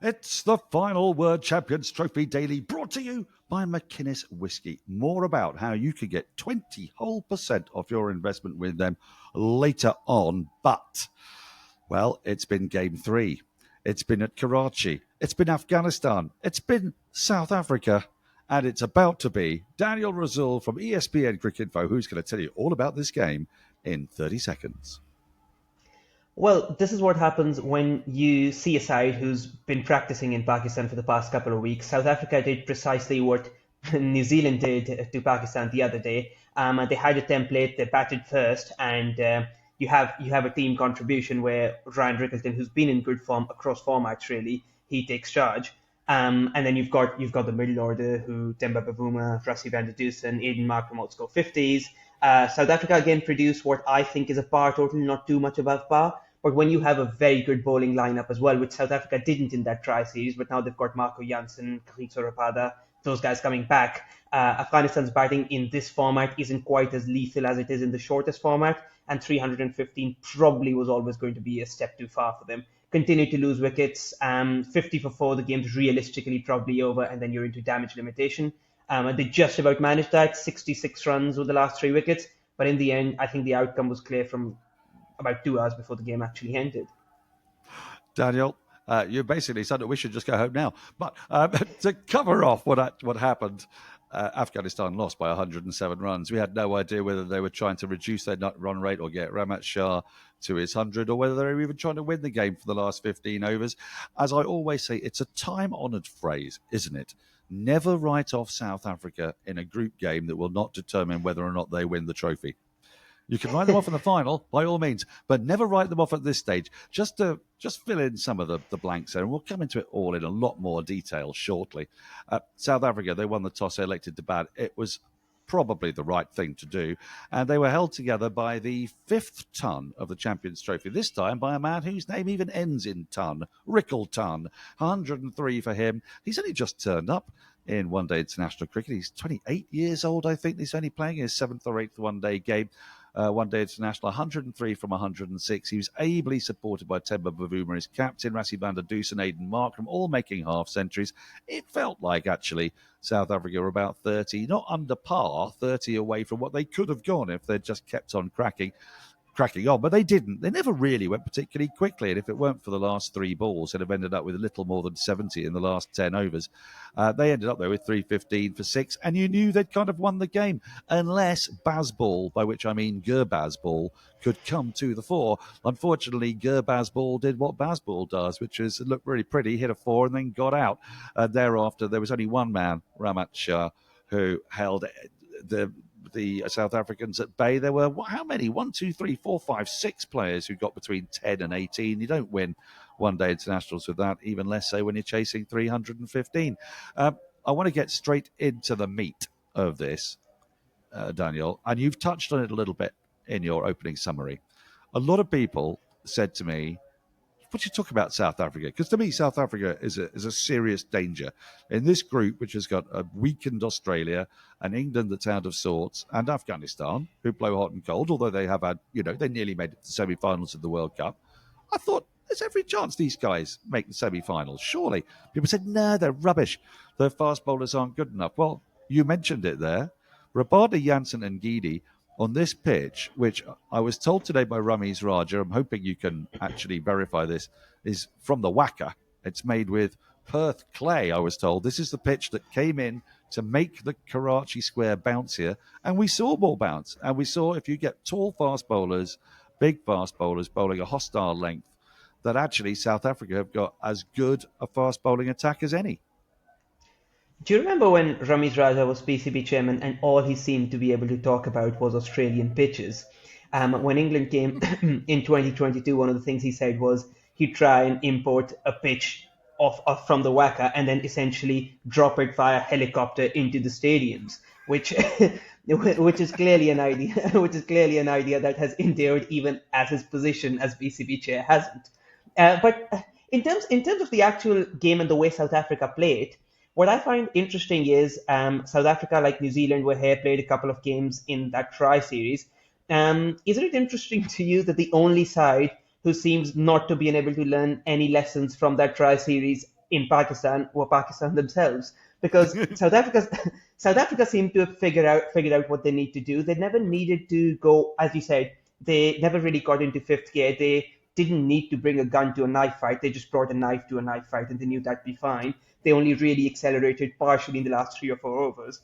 It's the Final Word Champions Trophy Daily, brought to you by McInnes Whiskey. More about how you can get 20% off your investment with them later on. But, well, it's been Game 3. It's been at Karachi. It's been Afghanistan. It's been South Africa. And it's about to be Danyal Rasool from ESPN Cricinfo, who's going to tell you all about this game in 30 seconds. Well, this is what happens when you see a side who's been practicing in Pakistan for the past couple of weeks. South Africa did precisely what New Zealand did to Pakistan the other day. They had a template, they batted first, and you have a team contribution where Ryan Rickleton, who's been in good form across formats really, he takes charge. And then you've got the middle order who Temba Bavuma, Rassie van der Dussen, Aiden Markram all score 50s. South Africa again produced what I think is a par total, not too much above par. But when you have a very good bowling lineup as well, which South Africa didn't in that tri-series, but now they've got Marco Jansen, Kagiso Rapada, those guys coming back. Afghanistan's batting in this format isn't quite as lethal as it is in the shortest format, and 315 probably was always going to be a step too far for them. Continue to lose wickets, 50 for 4, the game's realistically probably over, and then you're into damage limitation. And they just about managed that, 66 runs with the last 3 wickets, but in the end, I think the outcome was clear from about 2 hours before the game actually ended. Daniel, you basically said that we should just go home now. But to cover off what happened, Afghanistan lost by 107 runs. We had no idea whether they were trying to reduce their run rate or get Ramat Shah to his 100, or whether they were even trying to win the game for the last 15 overs. As I always say, it's a time-honoured phrase, isn't it? Never write off South Africa in a group game that will not determine whether or not they win the trophy. You can write them off in the final, by all means, but never write them off at this stage. Just fill in some of the blanks there, and we'll come into it all in a lot more detail shortly. South Africa, they won the toss, they elected to bat. It was probably the right thing to do, and they were held together by the 5th ton of the Champions Trophy, this time by a man whose name even ends in ton, Rickleton. 103 for him. He's only just turned up in one-day international cricket. He's 28 years old, I think. He's only playing his 7th or 8th one-day game. One-day international, 103 from 106. He was ably supported by Temba Bavuma, his captain, Rassie van der Dussen, Aiden Markram, all making half-centuries. It felt like, actually, South Africa were about 30, not under par, 30 away from what they could have gone if they'd just kept on cracking on, but they didn't. They never really went particularly quickly, and if it weren't for the last 3 balls, they'd have ended up with a little more than 70 in the last 10 overs. They ended up there with 315 for 6, and you knew they'd kind of won the game, unless Bazball, by which I mean Gurbazball, could come to the fore. Unfortunately, Gurbazball did what Bazball does, which is look really pretty, hit a 4, and then got out. Thereafter, there was only one man, Ramat Shah, who held the South Africans at bay. There were how many? 1, 2, 3, 4, 5, 6 players who got between 10 and 18. You don't win one-day internationals with that, even less so when you're chasing 315. I want to get straight into the meat of this, Daniel, and you've touched on it a little bit in your opening summary. A lot of people said to me, what do you talk about South Africa? Because to me, South Africa is a serious danger in this group, which has got a weakened Australia and England that's out of sorts, and Afghanistan, who blow hot and cold, although they have had, they nearly made it to the semi-finals of the World Cup. I thought there's every chance these guys make the semi-finals, surely. People said, no, they're rubbish. Their fast bowlers aren't good enough. Well, you mentioned it there. Rapada, Jansen and Gidi on this pitch, which I was told today by Ramiz Raja, I'm hoping you can actually verify this, is from the Wacker. It's made with Perth clay, I was told. This is the pitch that came in to make the Karachi square bouncier, and we saw ball bounce. And we saw if you get tall fast bowlers, big fast bowlers bowling a hostile length, that actually South Africa have got as good a fast bowling attack as any. Do you remember when Ramiz Raja was PCB chairman and all he seemed to be able to talk about was Australian pitches? When England came in 2022, one of the things he said was he'd try and import a pitch from the Wacker and then essentially drop it via helicopter into the stadiums, which is clearly an idea that has endured even as his position as PCB chair hasn't. But in terms of the actual game and the way South Africa play it, what I find interesting is South Africa, like New Zealand, were here, played a couple of games in that tri-series. Isn't it interesting to you that the only side who seems not to be able to learn any lessons from that tri-series in Pakistan were Pakistan themselves, because South Africa seemed to have figured out what they need to do. They never needed to go, as you said, they never really got into fifth gear. They didn't need to bring a gun to a knife fight. They just brought a knife to a knife fight, and they knew that'd be fine. They only really accelerated partially in the last 3 or 4 overs.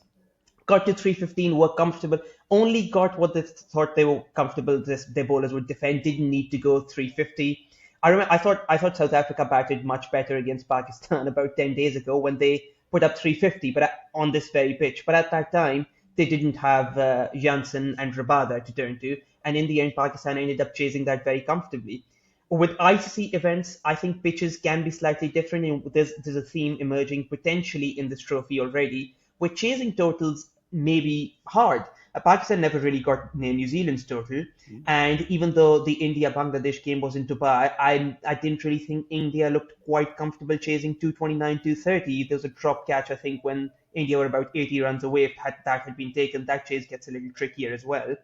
Got to 315, were comfortable, only got what they thought they were comfortable their bowlers would defend, didn't need to go 350. I thought South Africa batted much better against Pakistan about 10 days ago when they put up 350 but on this very pitch. But at that time, they didn't have Jansen and Rabada to turn to. And in the end, Pakistan ended up chasing that very comfortably. With ICC events, I think pitches can be slightly different. And there's a theme emerging potentially in this trophy already, where chasing totals may be hard. Pakistan never really got near New Zealand's total, and even though the India-Bangladesh game was in Dubai, I didn't really think India looked quite comfortable chasing 229, 230. There was a drop catch, I think, when India were about 80 runs away. If that had been taken, that chase gets a little trickier as well.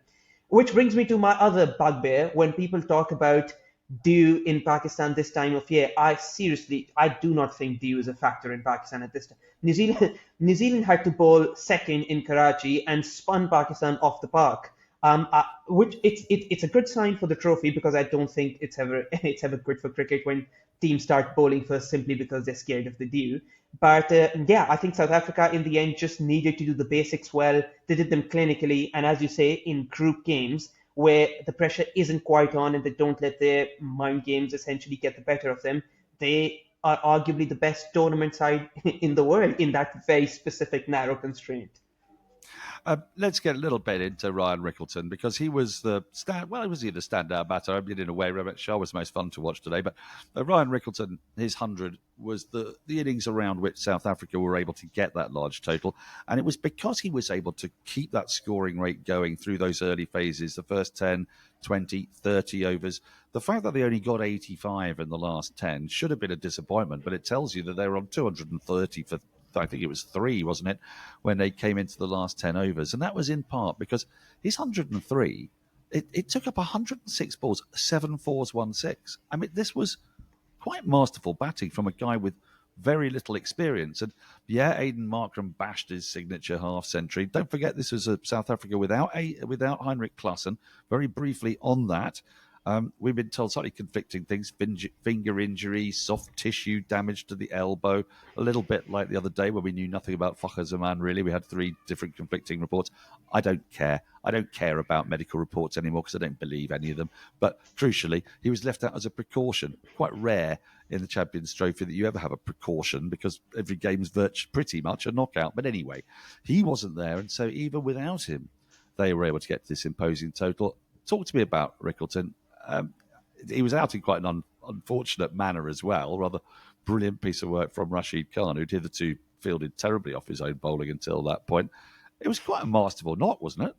Which brings me to my other bugbear. When people talk about dew in Pakistan this time of year, I do not think dew is a factor in Pakistan at this time. New Zealand had to bowl second in Karachi and spun Pakistan off the park. Which it's a good sign for the trophy, because I don't think it's ever good for cricket when teams start bowling first simply because they're scared of the dew. But yeah, I think South Africa in the end just needed to do the basics well. They did them clinically, and as you say, in group games where the pressure isn't quite on and they don't let their mind games essentially get the better of them, they are arguably the best tournament side in the world in that very specific narrow constraint. Let's get a little bit into Ryan Rickleton, because he was the was he the standout batter? I mean, in a way, Robert Shah was most fun to watch today. But Ryan Rickleton, his 100 was the innings around which South Africa were able to get that large total, and it was because he was able to keep that scoring rate going through those early phases, the first 10, 20, 30 overs. The fact that they only got 85 in the last 10 should have been a disappointment, but it tells you that they were on 230 for, I think it was 3, wasn't it, when they came into the last 10 overs. And that was in part because his 103, it took up 106 balls, 7 fours, 1 6. I mean, this was quite masterful batting from a guy with very little experience. And yeah, Aidan Markram bashed his signature half century. Don't forget, this was a South Africa without Heinrich Klaassen. Very briefly on that. We've been told slightly conflicting things: finger injury, soft tissue damage to the elbow, a little bit like the other day when we knew nothing about Fakhar Zaman, really. We had 3 different conflicting reports. I don't care. I don't care about medical reports anymore because I don't believe any of them. But crucially, he was left out as a precaution. Quite rare in the Champions Trophy that you ever have a precaution, because every game's pretty much a knockout. But anyway, he wasn't there, and so even without him, they were able to get to this imposing total. Talk to me about Rickleton. He was out in quite an unfortunate manner as well. Rather brilliant piece of work from Rashid Khan, who'd hitherto fielded terribly off his own bowling until that point. It was quite a masterful knock, wasn't it?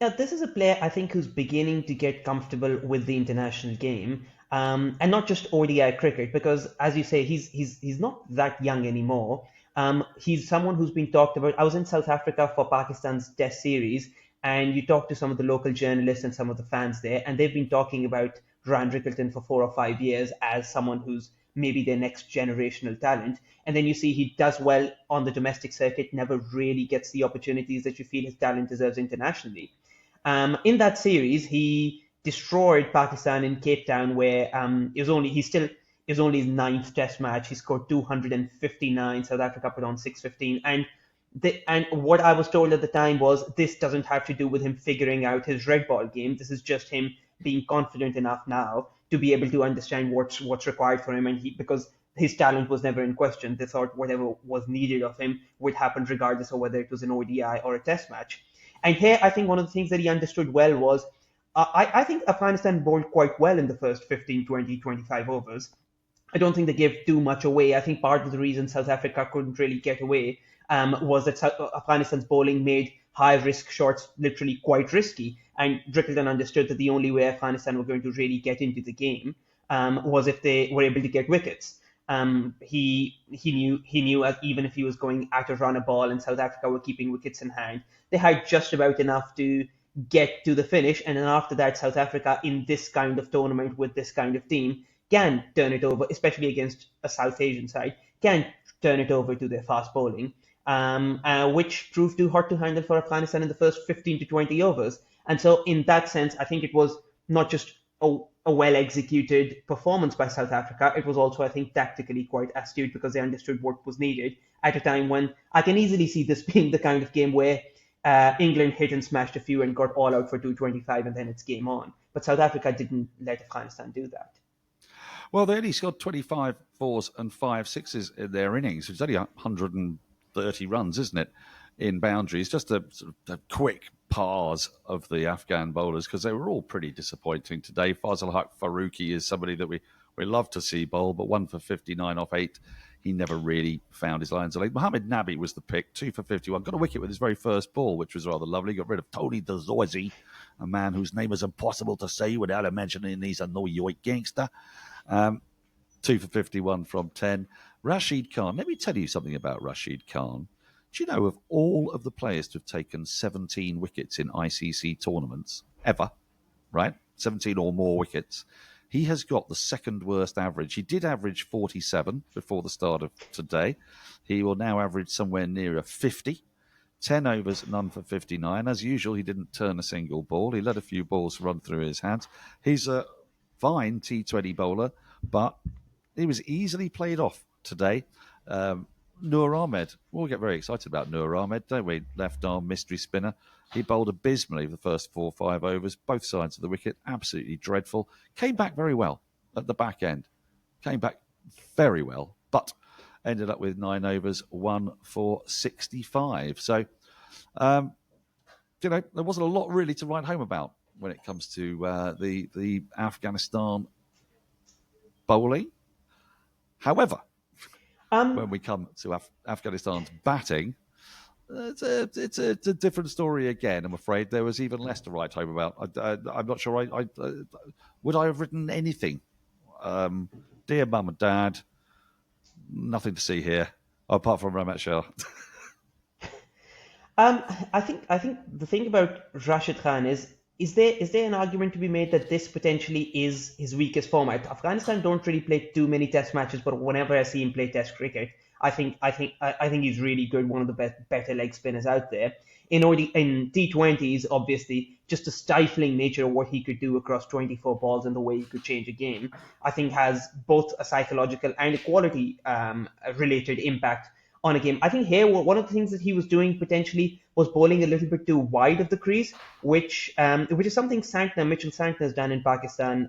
Now, this is a player I think who's beginning to get comfortable with the international game, and not just ODI cricket, because as you say, he's not that young anymore. He's someone who's been talked about. I was in South Africa for Pakistan's Test series, and you talk to some of the local journalists and some of the fans there, and they've been talking about Ryan Rickleton for 4 or 5 years as someone who's maybe their next generational talent. And then you see he does well on the domestic circuit, never really gets the opportunities that you feel his talent deserves internationally. In that series, he destroyed Pakistan in Cape Town, where it was only his 9th Test match. He scored 259. South Africa put on 615, and what I was told at the time was this doesn't have to do with him figuring out his red ball game. This is just him being confident enough now to be able to understand what's required for him, and because his talent was never in question, they thought whatever was needed of him would happen regardless of whether it was an ODI or a Test match. And here, I think one of the things that he understood well was I think Afghanistan bowled quite well in the first 15, 20, 25 overs. I don't think they gave too much away. I think part of the reason South Africa couldn't really get away was that Afghanistan's bowling made high-risk shots literally quite risky. And Rickleton understood that the only way Afghanistan were going to really get into the game was if they were able to get wickets. He knew as even if he was going at a run a ball and South Africa were keeping wickets in hand, they had just about enough to get to the finish. And then after that, South Africa in this kind of tournament with this kind of team can turn it over, especially against a South Asian side, can turn it over to their fast bowling, which proved too hard to handle for Afghanistan in the first 15 to 20 overs. And so, in that sense, I think it was not just a well executed performance by South Africa, it was also, I think, tactically quite astute because they understood what was needed at a time when I can easily see this being the kind of game where England hit and smashed a few and got all out for 225 and then it's game on. But South Africa didn't let Afghanistan do that. Well, they only scored 25 fours and 5 sixes in their innings, which is only 130 runs, isn't it, in boundaries? Just a, sort of a quick pars of the Afghan bowlers because they were all pretty disappointing today. Fazil Haq Faruqi is somebody that we love to see bowl, but 1 for 59 off 8. He never really found his lines of length. Mohammed Nabi was the pick, 2 for 51. Got a wicket with his very first ball, which was rather lovely. Got rid of Tony Dazorzi, a man whose name is impossible to say without mentioning he's a no yoik gangster. 2 for 51 from 10. Rashid Khan. Let me tell you something about Rashid Khan. Do you know of all of the players to have taken 17 wickets in ICC tournaments ever, right? 17 or more wickets. He has got the second worst average. He did average 47 before the start of today. He will now average somewhere nearer 50. 10 overs, none for 59. As usual, he didn't turn a single ball. He let a few balls run through his hands. He's a fine T20 bowler, but he was easily played off today. Noor Ahmed, we'll get very excited about Noor Ahmed, don't we? Left arm mystery spinner. He bowled abysmally the first 4 or 5 overs, both sides of the wicket, absolutely dreadful. Came back very well at the back end. Came back very well, but ended up with 9 overs, 1 for 65. So, there wasn't a lot really to write home about when it comes to the Afghanistan bowling. However, when we come to Afghanistan's batting, it's a different story again. I'm afraid there was even less to write home about. I'm not sure. Would I have written anything? Dear Mum and Dad, nothing to see here apart from Ramat Shah. I think the thing about Rashid Khan is there an argument to be made that this potentially is his weakest format? Afghanistan don't really play too many Test matches, but whenever I see him play Test cricket, I think he's really good, one of the better leg spinners out there. In T20s, obviously, just the stifling nature of what he could do across 24 balls and the way he could change a game, I think has both a psychological and a quality related impact on a game. I think here one of the things that he was doing potentially was bowling a little bit too wide of the crease, which is something Mitchell Santner has done in Pakistan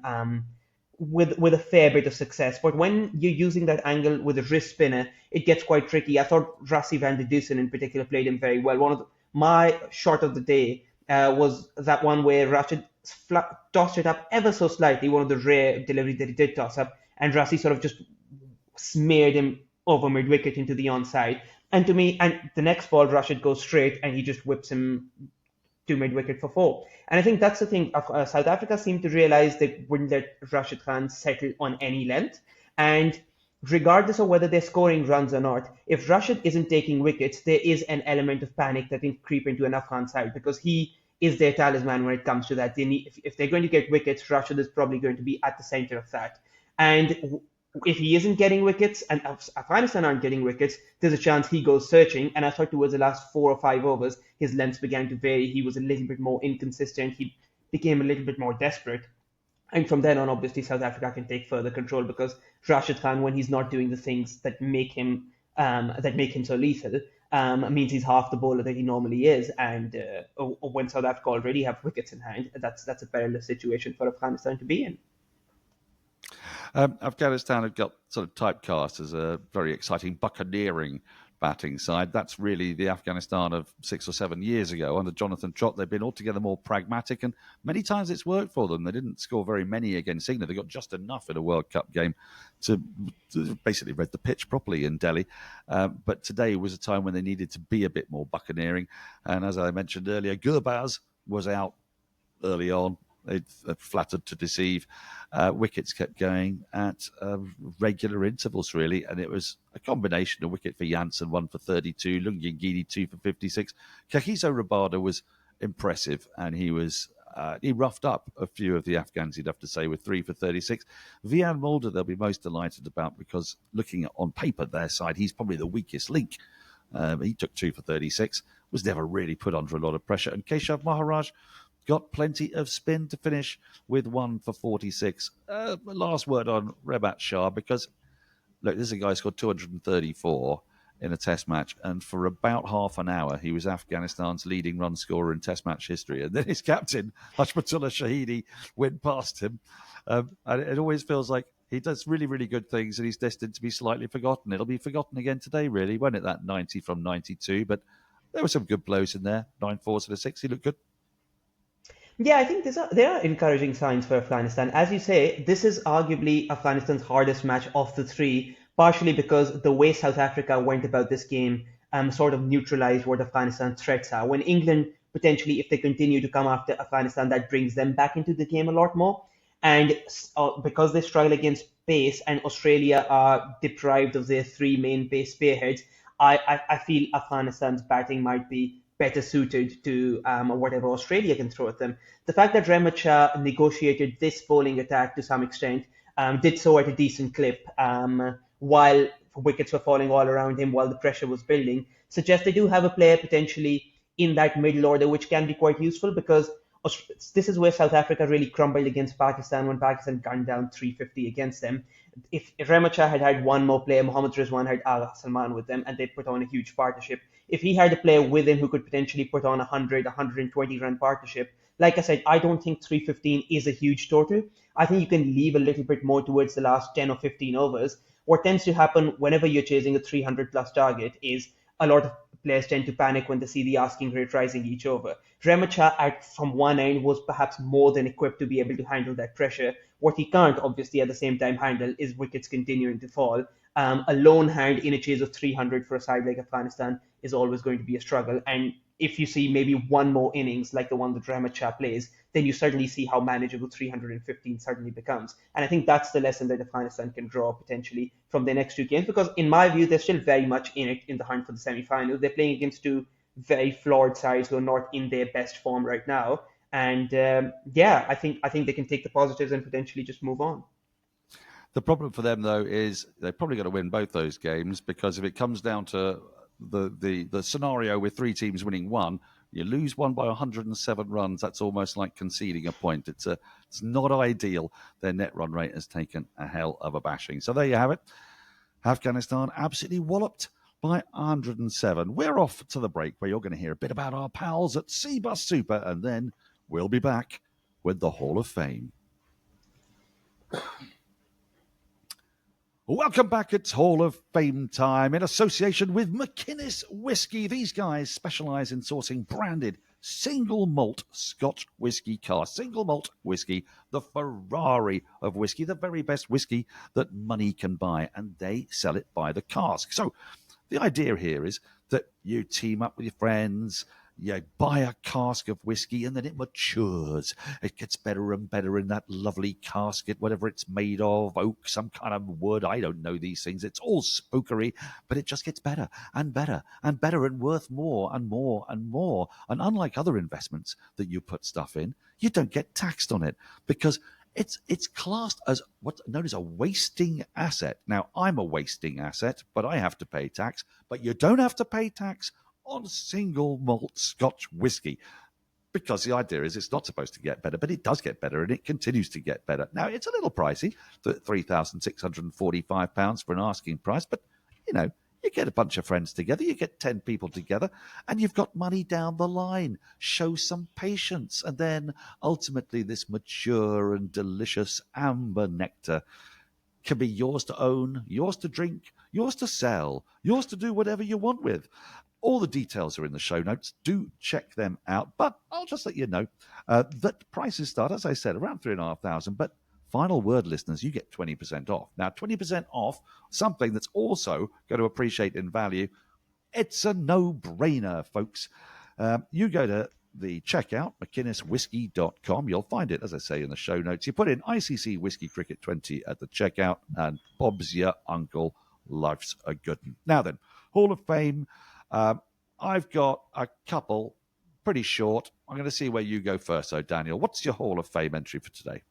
with a fair bit of success. But when you're using that angle with a wrist spinner, it gets quite tricky. I thought Rassie van der Dusen in particular played him very well. My shot of the day was that one where Rashid tossed it up ever so slightly, one of the rare deliveries that he did toss up, and Rassie sort of just smeared him over mid-wicket into the onside. And to me, and the next ball, Rashid goes straight and he just whips him to mid-wicket for 4. And I think that's the thing. South Africa seemed to realize they wouldn't let Rashid Khan settle on any length. And regardless of whether they're scoring runs or not, if Rashid isn't taking wickets, there is an element of panic that can creep into an Afghan side because he is their talisman when it comes to that. If they're going to get wickets, Rashid is probably going to be at the center of that. And if he isn't getting wickets and Afghanistan aren't getting wickets, there's a chance he goes searching. And I thought towards the last 4 or 5 overs, his lengths began to vary. He was a little bit more inconsistent. He became a little bit more desperate. And from then on, obviously, South Africa can take further control because Rashid Khan, when he's not doing the things that make him so lethal, means he's half the bowler that he normally is. And when South Africa already have wickets in hand, that's a perilous situation for Afghanistan to be in. Afghanistan have got sort of typecast as a very exciting buccaneering batting side. That's really the Afghanistan of 6 or 7 years ago. Under Jonathan Trott, they've been altogether more pragmatic, and many times it's worked for them. They didn't score very many against England. They got just enough in a World Cup game to basically read the pitch properly in Delhi. But today was a time when they needed to be a bit more buccaneering. And as I mentioned earlier, Gurbaz was out early on. They flattered to deceive. Wickets kept going at regular intervals, really, and it was a combination of wicket for Janssen, 1 for 32, Lungi Ngidi, 2 for 56. Kagiso Rabada was impressive, and he was He roughed up a few of the Afghans, you'd have to say, with 3 for 36. Vian Mulder, they'll be most delighted about, because looking on paper, their side, he's probably the weakest link. He took 2 for 36, was never really put under a lot of pressure. And Keshav Maharaj got plenty of spin to finish with 1 for 46. Last word on Rebat Shah, because, look, this is a guy who scored 234 in a test match, and for about half an hour he was Afghanistan's leading run scorer in test match history, and then his captain Hashmatullah Shahidi went past him, and it always feels like he does really, really good things, and he's destined to be slightly forgotten. It'll be forgotten again today, really, won't it? That 90 from 92, but there were some good blows in there. 9 fours and a 6. He looked good. Yeah, I think there are encouraging signs for Afghanistan. As you say, this is arguably Afghanistan's hardest match of the three, partially because the way South Africa went about this game sort of neutralized what Afghanistan's threats are. When England potentially, if they continue to come after Afghanistan, that brings them back into the game a lot more. And because they struggle against pace and Australia are deprived of their three main pace spearheads, I feel Afghanistan's batting might be better suited to whatever Australia can throw at them. The fact that Rehmat Shah negotiated this bowling attack to some extent, did so at a decent clip, while wickets were falling all around him, while the pressure was building, suggests they do have a player potentially in that middle order, which can be quite useful, because this is where South Africa really crumbled against Pakistan when Pakistan gunned down 350 against them. If Rehmat Shah had had one more player, Mohammad Rizwan had Agha Salman with them, and they put on a huge partnership. If he had a player with him who could potentially put on 100, 120 run partnership, like I said, I don't think 315 is a huge total. I think you can leave a little bit more towards the last 10 or 15 overs. What tends to happen whenever you're chasing a 300 plus target is a lot of players tend to panic when they see the asking rate rising each over. Rehmat Shah, from one end, was perhaps more than equipped to be able to handle that pressure. What he can't, obviously, at the same time handle is wickets continuing to fall. A lone hand in a chase of 300 for a side like Afghanistan is always going to be a struggle. And if you see maybe one more innings like the one that Rehmat Shah plays, then you certainly see how manageable 315 suddenly becomes. And I think that's the lesson that Afghanistan can draw potentially from their next two games, because in my view, they're still very much in it in the hunt for the semi-finals. They're playing against two very flawed sides who are not in their best form right now. And yeah, I think they can take the positives and potentially just move on. The problem for them, though, is they're probably going to win both those games, because if it comes down to the scenario with three teams winning one, you lose one by 107 runs. That's almost like conceding a point. It's not ideal. Their net run rate has taken a hell of a bashing. So there you have it. Afghanistan absolutely walloped by 107. We're off to the break, where you're going to hear a bit about our pals at CBUS Super, and then we'll be back with the Hall of Fame. Welcome back. It's Hall of Fame time in association with McInnes Whiskey. These guys specialize in sourcing branded single malt Scotch whiskey cask. Single malt whiskey, the Ferrari of whiskey, the very best whiskey that money can buy, and they sell it by the cask. So the idea here is that you team up with your friends, you buy a cask of whiskey, and then it matures. It gets better and better in that lovely casket, whatever it's made of, oak, some kind of wood. I don't know these things. It's all spookery, but it just gets better and better and better and worth more and more and more. And unlike other investments that you put stuff in, you don't get taxed on it, because it's classed as what's known as a wasting asset. Now, I'm a wasting asset, but I have to pay tax. But you don't have to pay tax on single malt Scotch whiskey, because the idea is it's not supposed to get better, but it does get better, and it continues to get better. Now, it's a little pricey, £3,645 for an asking price, but, you get a bunch of friends together, you get 10 people together, and you've got money down the line. Show some patience, and then ultimately this mature and delicious amber nectar can be yours to own, yours to drink, yours to sell, yours to do whatever you want with. All the details are in the show notes. Do check them out. But I'll just let you know that prices start, as I said, around 3,500. But final word, listeners, you get 20% off. Now, 20% off something that's also going to appreciate in value. It's a no-brainer, folks. You go to the checkout, mckinneswhiskey.com. You'll find it, as I say, in the show notes. You put in ICC Whiskey Cricket 20 at the checkout, and Bob's your uncle. Life's a good one. Now then, Hall of Fame. I've got a couple pretty short. I'm going to see where you go first, though, Daniel. What's your Hall of Fame entry for today?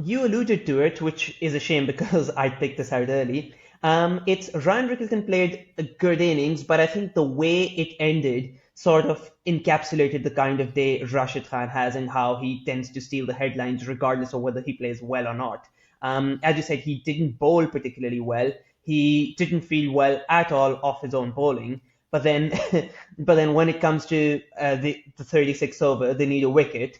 You alluded to it, which is a shame because I picked this out early. It's Ryan Rickleton played a good innings, but I think the way it ended sort of encapsulated the kind of day Rashid Khan has and how he tends to steal the headlines regardless of whether he plays well or not. As you said, he didn't bowl particularly well. He didn't feel well at all off his own bowling. But then, but then when it comes to the 36th over, they need a wicket.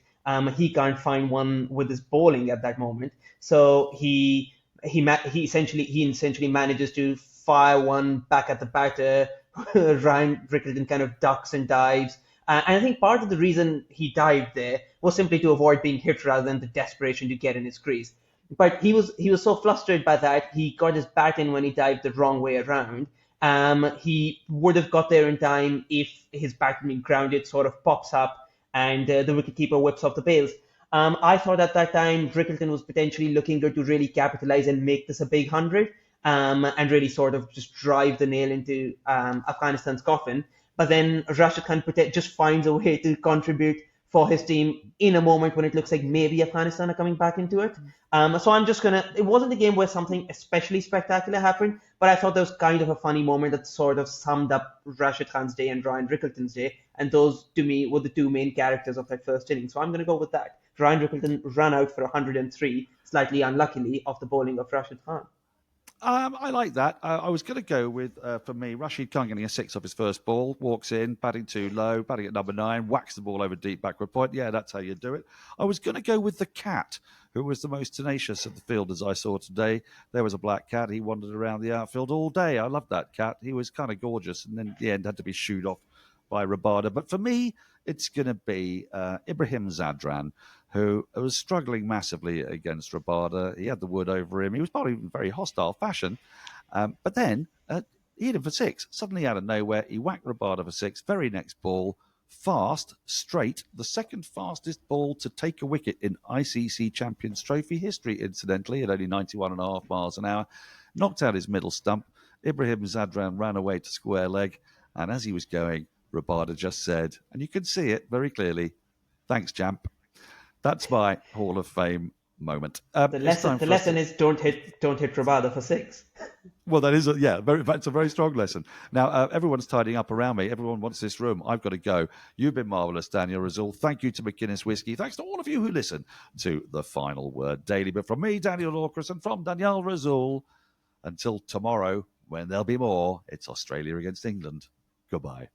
He can't find one with his bowling at that moment. So he essentially manages to fire one back at the batter. Ryan Rickleton kind of ducks and dives. And I think part of the reason he dived there was simply to avoid being hit rather than the desperation to get in his crease. But he was so flustered by that, he got his bat in when he dived the wrong way around. He would have got there in time if his bat had been grounded, sort of pops up, and the wicketkeeper whips off the bails. I thought at that time Rickleton was potentially looking good to really capitalize and make this a big 100, and really sort of just drive the nail into Afghanistan's coffin. But then Rashid Khan just finds a way to contribute for his team in a moment when it looks like maybe Afghanistan are coming back into it. So I'm just it wasn't a game where something especially spectacular happened, but I thought there was kind of a funny moment that sort of summed up Rashid Khan's day and Ryan Rickleton's day. And those, to me, were the two main characters of that first inning. So I'm going to go with that. Ryan Rickleton ran out for 103, slightly unluckily, off the bowling of Rashid Khan. I like that. I was going to go with, for me, Rashid Khan getting a six off his first ball, walks in, batting too low, batting at number 9, whacks the ball over deep backward point. Yeah, that's how you do it. I was going to go with the cat, who was the most tenacious of the fielders I saw today. There was a black cat. He wandered around the outfield all day. I loved that cat. He was kind of gorgeous, and then at the end had to be shooed off by Rabada. But for me, it's going to be Ibrahim Zadran, who was struggling massively against Rabada. He had the wood over him. He was probably in very hostile fashion. But then he hit him for 6. Suddenly out of nowhere, he whacked Rabada for 6. Very next ball, fast, straight, the second fastest ball to take a wicket in ICC Champions Trophy history, incidentally, at only 91.5 miles an hour. Knocked out his middle stump. Ibrahim Zadran ran away to square leg. And as he was going, Rabada just said, and you can see it very clearly, "Thanks, champ." That's my Hall of Fame moment. The lesson is don't hit Rabada for 6. Well, that is that's a very strong lesson. Now, everyone's tidying up around me. Everyone wants this room. I've got to go. You've been marvellous, Daniel Rasool. Thank you to McGuinness Whiskey. Thanks to all of you who listen to The Final Word Daily. But from me, Daniel Norcross, and from Danyal Rasool, until tomorrow, when there'll be more, it's Australia against England. Goodbye.